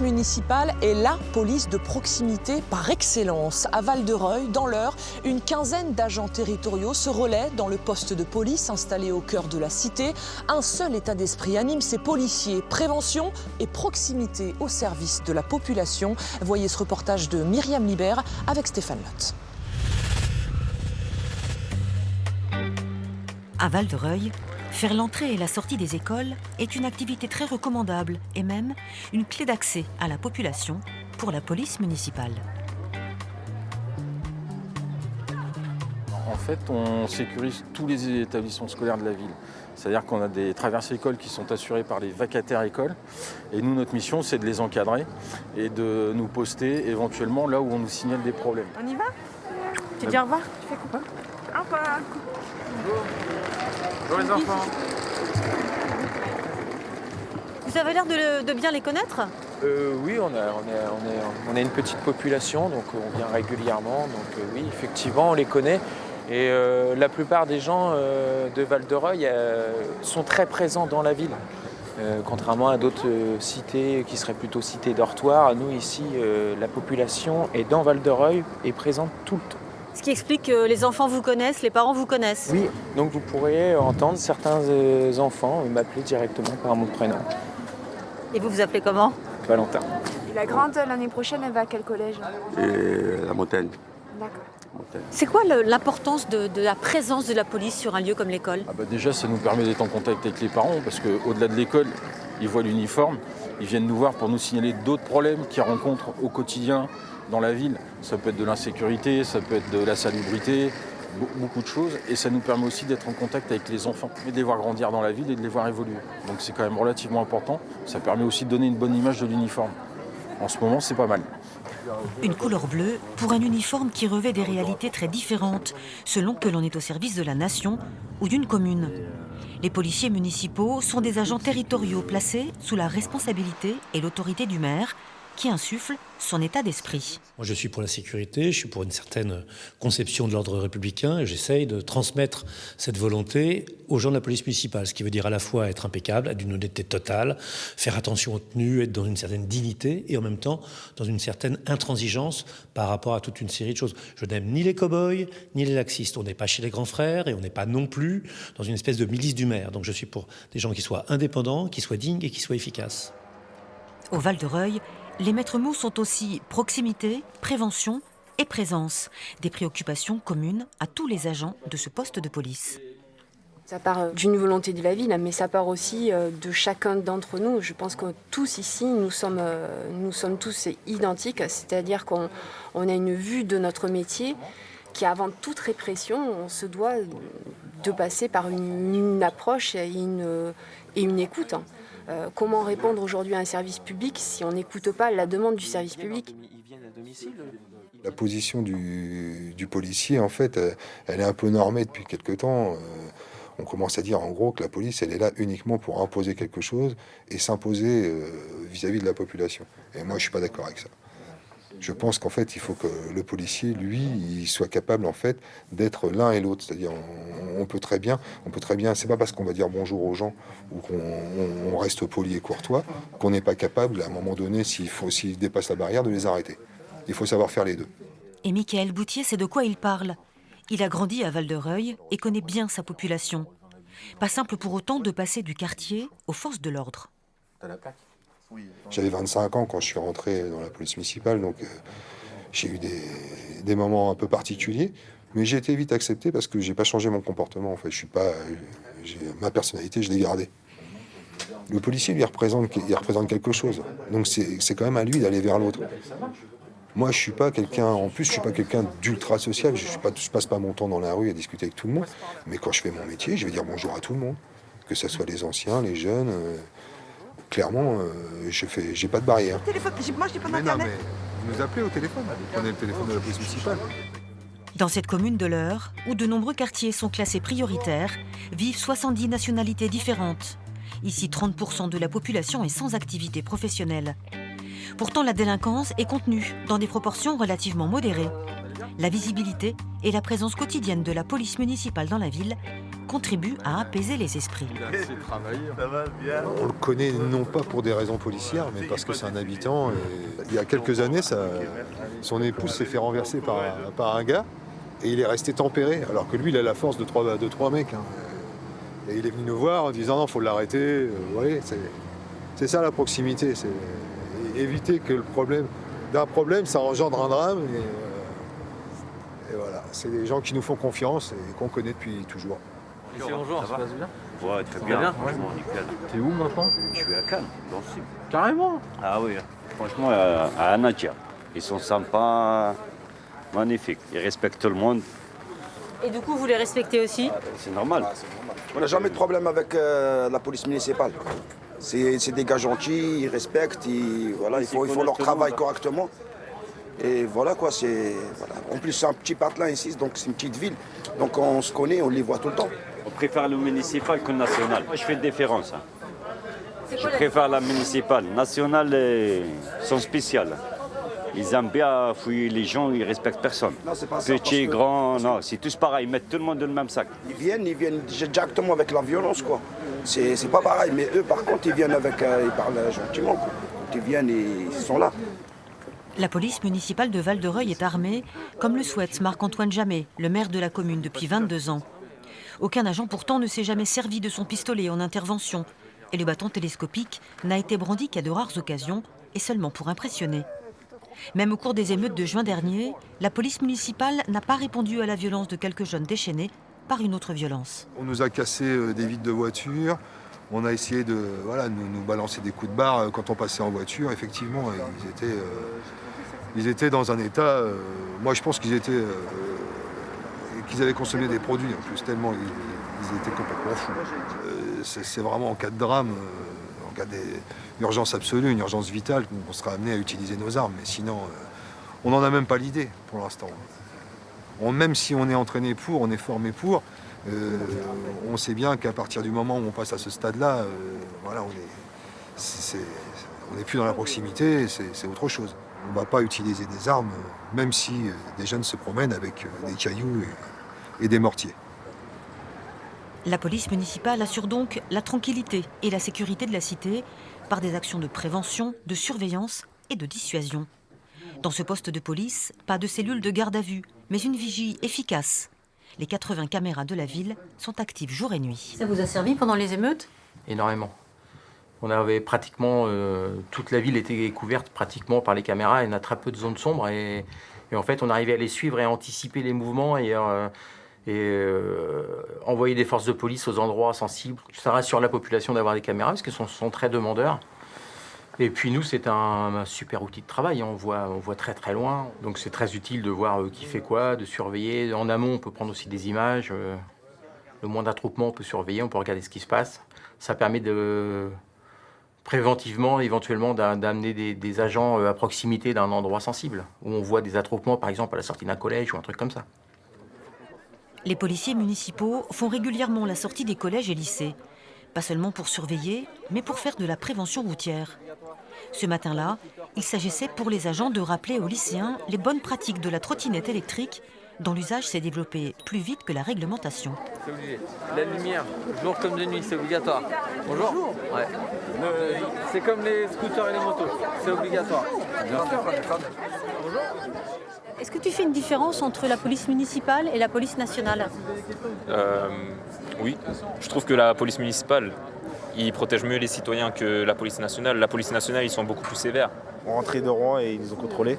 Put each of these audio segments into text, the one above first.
Municipale est la police de proximité par excellence. À Val-de-Reuil, dans l'Eure, une quinzaine d'agents territoriaux se relaient dans le poste de police installé au cœur de la cité. Un seul état d'esprit anime ces policiers, prévention et proximité au service de la population. Voyez ce reportage de Myriam Libert avec Stéphane Lotte. À Val-de-Reuil, faire l'entrée et la sortie des écoles est une activité très recommandable et même une clé d'accès à la population pour la police municipale. En fait, on sécurise tous les établissements scolaires de la ville. C'est-à-dire qu'on a des traversées écoles qui sont assurées par les vacataires écoles. Et nous, notre mission, c'est de les encadrer et de nous poster éventuellement là où on nous signale des problèmes. On y va? Tu dis au revoir? Tu fais quoi? Au revoir. Bonjour les enfants. Vous avez l'air de bien les connaître ? Oui, on a une petite population, donc on vient régulièrement. Donc oui, effectivement, on les connaît. Et la plupart des gens de Val-de-Reuil sont très présents dans la ville. Contrairement à d'autres cités qui seraient plutôt cités dortoirs, nous ici, la population est dans Val-de-Reuil et présente tout le temps. Ce qui explique que les enfants vous connaissent, les parents vous connaissent. Oui, donc vous pourrez entendre certains enfants m'appeler directement par mon prénom. Et vous vous appelez comment ? Valentin. Et la grande, l'année prochaine, elle va à quel collège? Et la montagne. D'accord. C'est quoi l'importance de la présence de la police sur un lieu comme l'école ? Déjà, ça nous permet d'être en contact avec les parents parce qu'au-delà de l'école, ils voient l'uniforme, ils viennent nous voir pour nous signaler d'autres problèmes qu'ils rencontrent au quotidien dans la ville. Ça peut être de l'insécurité, ça peut être de la salubrité, beaucoup de choses. Et ça nous permet aussi d'être en contact avec les enfants et de les voir grandir dans la ville et de les voir évoluer. Donc c'est quand même relativement important. Ça permet aussi de donner une bonne image de l'uniforme. En ce moment, c'est pas mal. Une couleur bleue pour un uniforme qui revêt des réalités très différentes selon que l'on est au service de la nation ou d'une commune. Les policiers municipaux sont des agents territoriaux placés sous la responsabilité et l'autorité du maire qui insuffle son état d'esprit. Moi, je suis pour la sécurité, je suis pour une certaine conception de l'ordre républicain et j'essaye de transmettre cette volonté aux gens de la police municipale, ce qui veut dire à la fois être impeccable, être d'une honnêteté totale, faire attention aux tenues, être dans une certaine dignité et en même temps dans une certaine intransigeance par rapport à toute une série de choses. Je n'aime ni les cow-boys, ni les laxistes. On n'est pas chez les grands frères et on n'est pas non plus dans une espèce de milice du maire. Donc je suis pour des gens qui soient indépendants, qui soient dignes et qui soient efficaces. Au Val-de-Reuil, les maîtres mots sont aussi proximité, prévention et présence, des préoccupations communes à tous les agents de ce poste de police. Ça part d'une volonté de la ville, mais ça part aussi de chacun d'entre nous. Je pense que tous ici, nous sommes tous identiques, c'est-à-dire qu'on a une vue de notre métier qui, avant toute répression, on se doit de passer par une approche et une écoute. Comment répondre aujourd'hui à un service public si on n'écoute pas la demande du service public? La position du policier, en fait, elle est un peu normée depuis quelque temps. On commence à dire en gros que la police, elle est là uniquement pour imposer quelque chose et s'imposer vis-à-vis de la population. Et moi, je suis pas d'accord avec ça. Je pense qu'en fait, il faut que le policier, lui, il soit capable en fait d'être l'un et l'autre. C'est-à-dire, on peut très bien. C'est pas parce qu'on va dire bonjour aux gens ou qu'on reste poli et courtois qu'on n'est pas capable, à un moment donné, s'ils dépassent la barrière, de les arrêter. Il faut savoir faire les deux. Et Michael Boutier sait de quoi il parle. Il a grandi à Val-de-Reuil et connaît bien sa population. Pas simple pour autant de passer du quartier aux forces de l'ordre. J'avais 25 ans quand je suis rentré dans la police municipale, donc j'ai eu des moments un peu particuliers, mais j'ai été vite accepté parce que j'ai pas changé mon comportement. En fait, ma personnalité, je l'ai gardée. Le policier, lui, il représente quelque chose, donc c'est quand même à lui d'aller vers l'autre. Moi, je suis pas quelqu'un d'ultra social. Je passe pas mon temps dans la rue à discuter avec tout le monde, mais quand je fais mon métier, je vais dire bonjour à tout le monde, que ce soit les anciens, les jeunes. Clairement, j'ai pas de barrière. Moi, je dis pas d'internet. Mais vous nous appelez au téléphone. Vous prenez le téléphone de la police municipale. Dans cette commune de l'Eure, où de nombreux quartiers sont classés prioritaires, vivent 70 nationalités différentes. Ici, 30% de la population est sans activité professionnelle. Pourtant, la délinquance est contenue dans des proportions relativement modérées. La visibilité et la présence quotidienne de la police municipale dans la ville contribue à apaiser les esprits. On le connaît non pas pour des raisons policières, mais parce que c'est un habitant. Et il y a quelques années, son épouse s'est fait renverser par un gars et il est resté tempéré, alors que lui, il a la force de trois mecs. Hein. Et il est venu nous voir en disant non, il faut l'arrêter. Vous voyez, c'est ça la proximité, c'est éviter que d'un problème, ça engendre un drame. Et voilà, c'est des gens qui nous font confiance et qu'on connaît depuis toujours. Bonjour, ça passe bien? Ouais, très bien. Franchement, nickel. T'es où maintenant? Je suis à Cannes, dans le sud. Carrément? Ah oui, franchement, à Anadia. Ils sont sympas, magnifiques. Ils respectent tout le monde. Et du coup, vous les respectez aussi? C'est normal. On n'a jamais de problème avec la police municipale. C'est des gars gentils, ils respectent, ils font leur travail correctement. Et voilà quoi, voilà. En plus c'est un petit patelin ici, donc c'est une petite ville. Donc on se connaît, on les voit tout le temps. On préfère le municipal que le national. Moi je fais une différence. Je préfère la municipale. Nationale, ils sont spéciales. Ils aiment bien fouiller les gens, ils respectent personne. Non, c'est pas Petit, ça, grand, non, c'est tous pareil, ils mettent tout le monde dans le même sac. Ils viennent directement avec la violence quoi. C'est pas pareil, mais eux par contre ils viennent ils parlent gentiment quoi. Quand ils viennent, ils sont là. La police municipale de Val-de-Reuil est armée, comme le souhaite Marc-Antoine Jamet, le maire de la commune depuis 22 ans. Aucun agent pourtant ne s'est jamais servi de son pistolet en intervention, et le bâton télescopique n'a été brandi qu'à de rares occasions, et seulement pour impressionner. Même au cours des émeutes de juin dernier, la police municipale n'a pas répondu à la violence de quelques jeunes déchaînés par une autre violence. On nous a cassé des vitres de voiture, on a essayé de nous balancer des coups de barre quand on passait en voiture. Effectivement, ils étaient dans un état, moi je pense qu'ils avaient consommé des produits en plus, tellement ils étaient complètement fous. C'est vraiment en cas de drame, en cas d'urgence absolue, une urgence vitale, qu'on sera amené à utiliser nos armes. Mais sinon, on n'en a même pas l'idée pour l'instant. Même si on est entraîné pour, on est formé pour, on sait bien qu'à partir du moment où on passe à ce stade-là, on n'est plus dans la proximité, c'est autre chose. On ne va pas utiliser des armes, même si des jeunes se promènent avec des cailloux et des mortiers. La police municipale assure donc la tranquillité et la sécurité de la cité par des actions de prévention, de surveillance et de dissuasion. Dans ce poste de police, pas de cellule de garde à vue, mais une vigie efficace. Les 80 caméras de la ville sont actives jour et nuit. Ça vous a servi pendant les émeutes? Énormément. On avait pratiquement, toute la ville était couverte pratiquement par les caméras, il y en a très peu de zones sombres et en fait on arrivait à les suivre et à anticiper les mouvements et envoyer des forces de police aux endroits sensibles. Ça rassure la population d'avoir des caméras parce qu'elles sont très demandeurs. Et puis nous, c'est un super outil de travail, on voit très très loin. Donc c'est très utile de voir qui fait quoi, de surveiller. En amont, on peut prendre aussi des images. Le moindre attroupement, on peut surveiller, on peut regarder ce qui se passe. Ça permet préventivement, éventuellement, d'amener des agents à proximité d'un endroit sensible, où on voit des attroupements, par exemple, à la sortie d'un collège ou un truc comme ça. Les policiers municipaux font régulièrement la sortie des collèges et lycées. Pas seulement pour surveiller, mais pour faire de la prévention routière. Ce matin-là, il s'agissait pour les agents de rappeler aux lycéens les bonnes pratiques de la trottinette électrique, dont l'usage s'est développé plus vite que la réglementation. C'est obligé. La lumière, jour comme de nuit, c'est obligatoire. Bonjour. Ouais. C'est comme les scooters et les motos, c'est obligatoire. Bien sûr. Bonjour. Est-ce que tu fais une différence entre la police municipale et la police nationale? Oui, je trouve que la police municipale, ils protègent mieux les citoyens que la police nationale. La police nationale, ils sont beaucoup plus sévères. On rentrait de Rouen et ils nous ont contrôlés.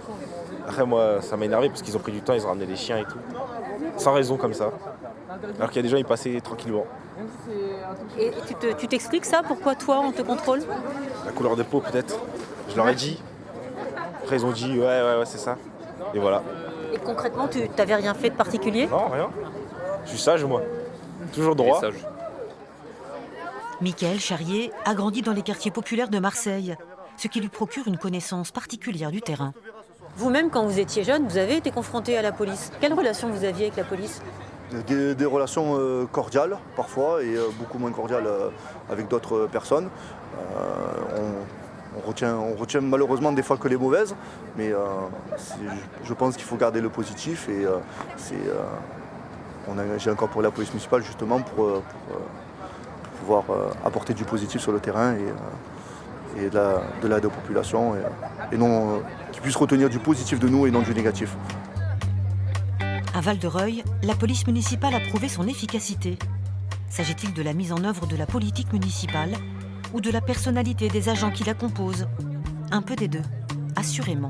Après, moi, ça m'a énervé parce qu'ils ont pris du temps, ils ont ramené des chiens et tout. Sans raison comme ça. Alors qu'il y a des gens, ils passaient tranquillement. Et tu t'expliques ça? Pourquoi toi, on te contrôle? La couleur de peau, peut-être. Je leur ai dit. Après, ils ont dit, ouais, c'est ça. Et voilà. Et concrètement, tu n'avais rien fait de particulier? Non, rien. Je suis sage, moi. Toujours droit. Sage. Michael Charrier a grandi dans les quartiers populaires de Marseille, ce qui lui procure une connaissance particulière du terrain. Vous-même, quand vous étiez jeune, vous avez été confronté à la police. Quelle relation vous aviez avec la police? Des relations cordiales, parfois, et beaucoup moins cordiales avec d'autres personnes. On retient malheureusement des fois que les mauvaises, mais je pense qu'il faut garder le positif et J'ai incorporé la police municipale justement pour pouvoir apporter du positif sur le terrain et de l'aide aux populations et non qu'ils puissent retenir du positif de nous et non du négatif. À Val-de-Reuil, la police municipale a prouvé son efficacité. S'agit-il de la mise en œuvre de la politique municipale ou de la personnalité des agents qui la composent? Un peu des deux, assurément.